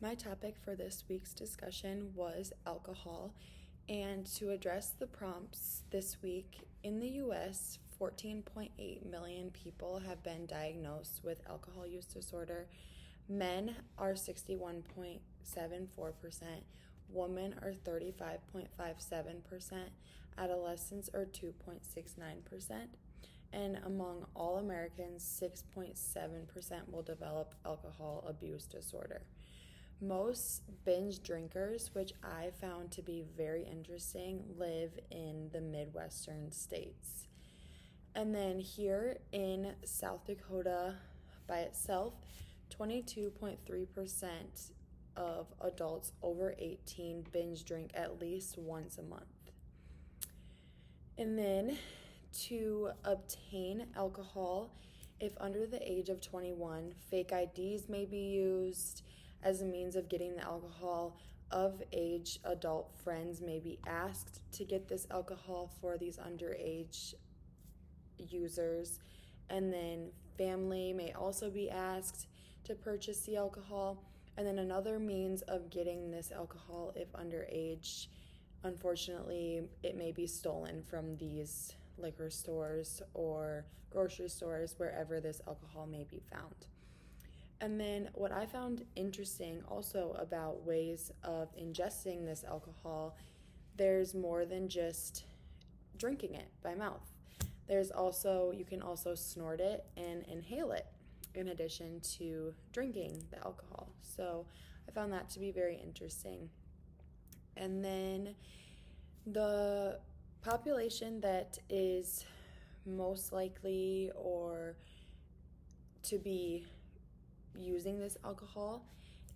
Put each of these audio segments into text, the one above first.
My topic for this week's discussion was alcohol, and to address the prompts this week, in the US, 14.8 million people have been diagnosed with alcohol use disorder. Men are 61.74%, women are 35.57%, adolescents are 2.69%, and among all Americans, 6.7% will develop alcohol abuse disorder. Most binge drinkers, which I found to be very interesting, live in the Midwestern states. And then here in South Dakota by itself, 22.3% of adults over 18 binge drink at least once a month. And then to obtain alcohol, if under the age of 21, fake IDs may be used as a means of getting the alcohol. Of age adult friends may be asked to get this alcohol for these underage users. And then family may also be asked to purchase the alcohol. And then another means of getting this alcohol, if underage, unfortunately, it may be stolen from these liquor stores or grocery stores, wherever this alcohol may be found. And then what I found interesting also about ways of ingesting this alcohol, there's more than just drinking it by mouth. You can also snort it and inhale it in addition to drinking the alcohol. So I found that to be very interesting. And then the population that is most likely or to be using this alcohol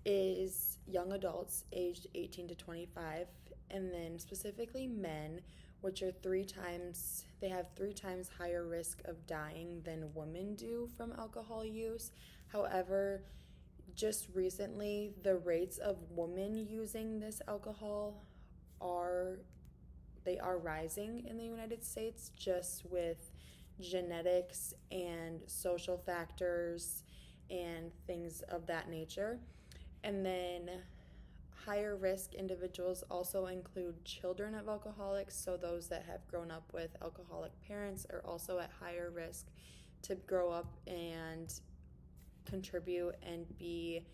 is young adults aged 18 to 25, and then specifically men, which are they have 3 times higher risk of dying than women do from alcohol use. However, just recently, the rates of women using this alcohol are rising in the United States, just with genetics and social factors and things of that nature. And then higher risk individuals also include children of alcoholics, so those that have grown up with alcoholic parents are also at higher risk to grow up and contribute and be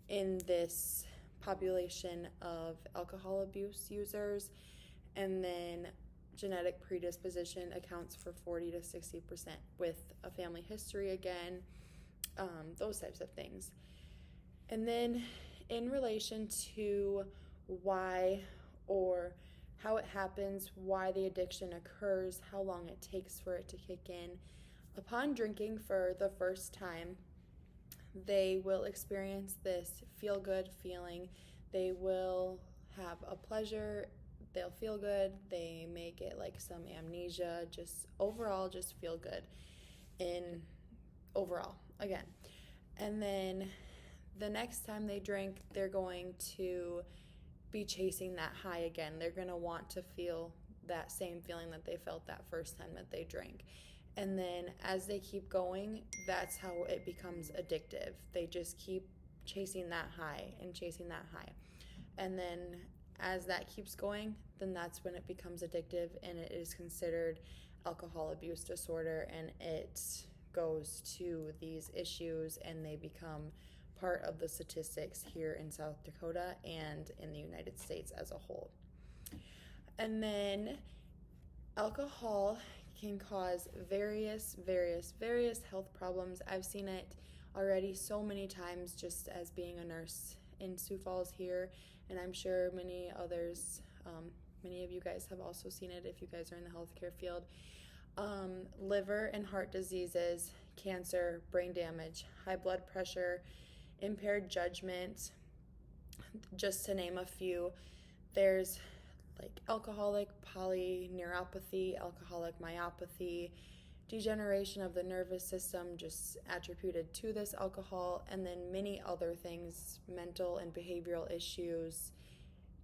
in this population of alcohol abuse users. And then genetic predisposition accounts for 40 to 60% with a family history again, those types of things. And then in relation to why or how it happens, why the addiction occurs, how long it takes for it to kick in, upon drinking for the first time, they will experience this feel-good feeling. They will have a pleasure. They'll feel good. They may get like some amnesia, just overall just feel good in overall again. And then the next time they drink, they're going to be chasing that high again. They're going to want to feel that same feeling that they felt that first time that they drank. And then as they keep going, that's how it becomes addictive. They just keep chasing that high and chasing that high. And then as that keeps going, then that's when it becomes addictive, and it is considered alcohol abuse disorder, and it goes to these issues and they become part of the statistics here in South Dakota and in the United States as a whole. And then alcohol can cause various health problems. I've seen it already so many times just as being a nurse in Sioux Falls here, and I'm sure many others, many of you guys have also seen it if you guys are in the healthcare field. Liver and heart diseases, cancer, brain damage, high blood pressure, impaired judgment, just to name a few. There's like alcoholic polyneuropathy, alcoholic myopathy, degeneration of the nervous system just attributed to this alcohol, and then many other things, mental and behavioral issues,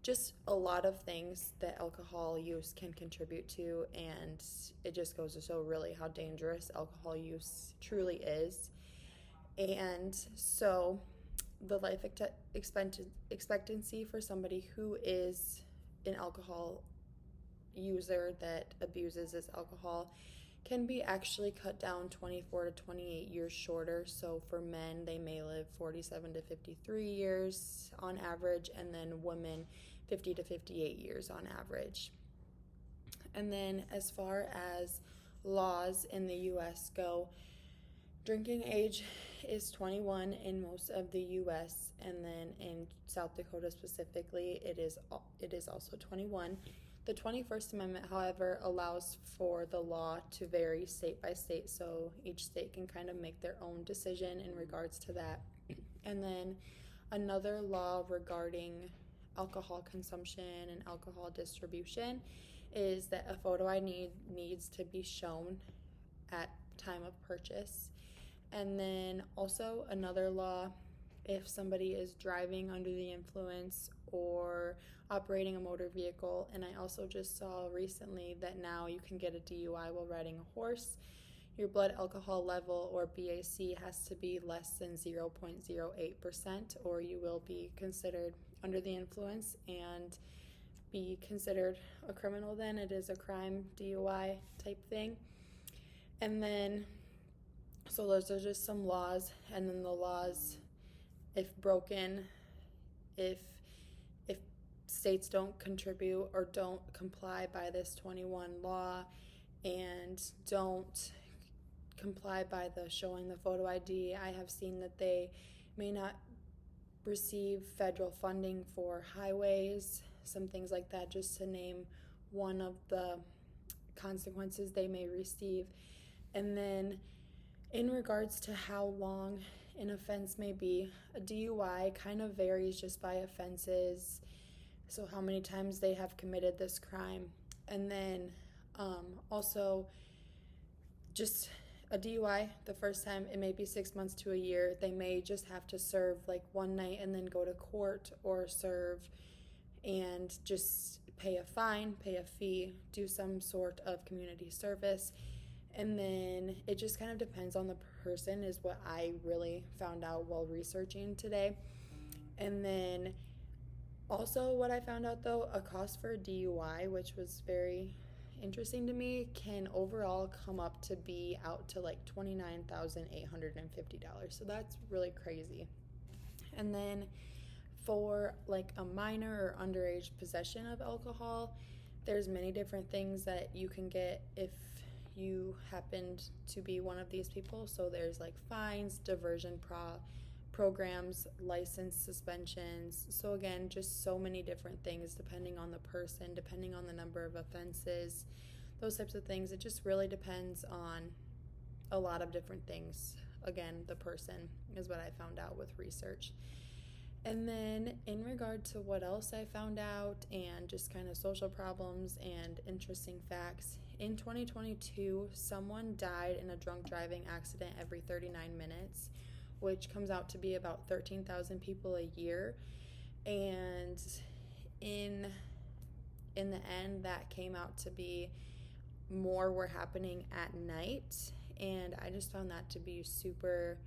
just a lot of things that alcohol use can contribute to, and it just goes to show really how dangerous alcohol use truly is. And so the expectancy for somebody who is an alcohol user that abuses this alcohol can be actually cut down 24 to 28 years shorter. So for men, they may live 47 to 53 years on average, and then women 50 to 58 years on average. And then as far as laws in the US go, drinking age is 21 in most of the US, and then in South Dakota specifically, it is also 21. The 21st Amendment, however, allows for the law to vary state by state, so each state can kind of make their own decision in regards to that. And then another law regarding alcohol consumption and alcohol distribution is that a photo ID needs to be shown at time of purchase. And then also another law, if somebody is driving under the influence or operating a motor vehicle. And I also just saw recently that now you can get a DUI while riding a horse. Your blood alcohol level, or BAC, has to be less than 0.08%, or you will be considered under the influence and be considered a criminal. Then it is a crime, DUI type thing. And then, so those are just some laws. And then the laws, if broken, if states don't contribute or don't comply by this 21 law and don't comply by the showing the photo ID, I have seen that they may not receive federal funding for highways, some things like that, just to name one of the consequences they may receive. And then in regards to how long an offense may be, a DUI kind of varies just by offenses, so how many times they have committed this crime. And then also just a DUI, the first time, it may be 6 months to a year. They may just have to serve like one night and then go to court, or serve and just pay a fine, pay a fee, do some sort of community service. And then it just kind of depends on the person, is what I really found out while researching today. And then also what I found out though, a cost for a DUI, which was very interesting to me, can overall come up to be out to like $29,850. So that's really crazy. And then for like a minor or underage possession of alcohol, there's many different things that you can get if you happened to be one of these people. So there's like fines, diversion programs, license suspensions. So again, just so many different things depending on the person, depending on the number of offenses, those types of things. It just really depends on a lot of different things. Again, the person is what I found out with research. And then in regard to what else I found out and just kind of social problems and interesting facts, in 2022, someone died in a drunk driving accident every 39 minutes, which comes out to be about 13,000 people a year. And in the end, that came out to be more were happening at night. And I just found that to be super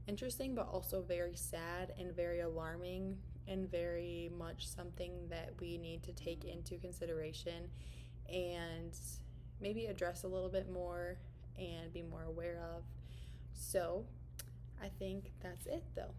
interesting, but also very sad and very alarming, and very much something that we need to take into consideration and maybe address a little bit more and be more aware of. So I think that's it though.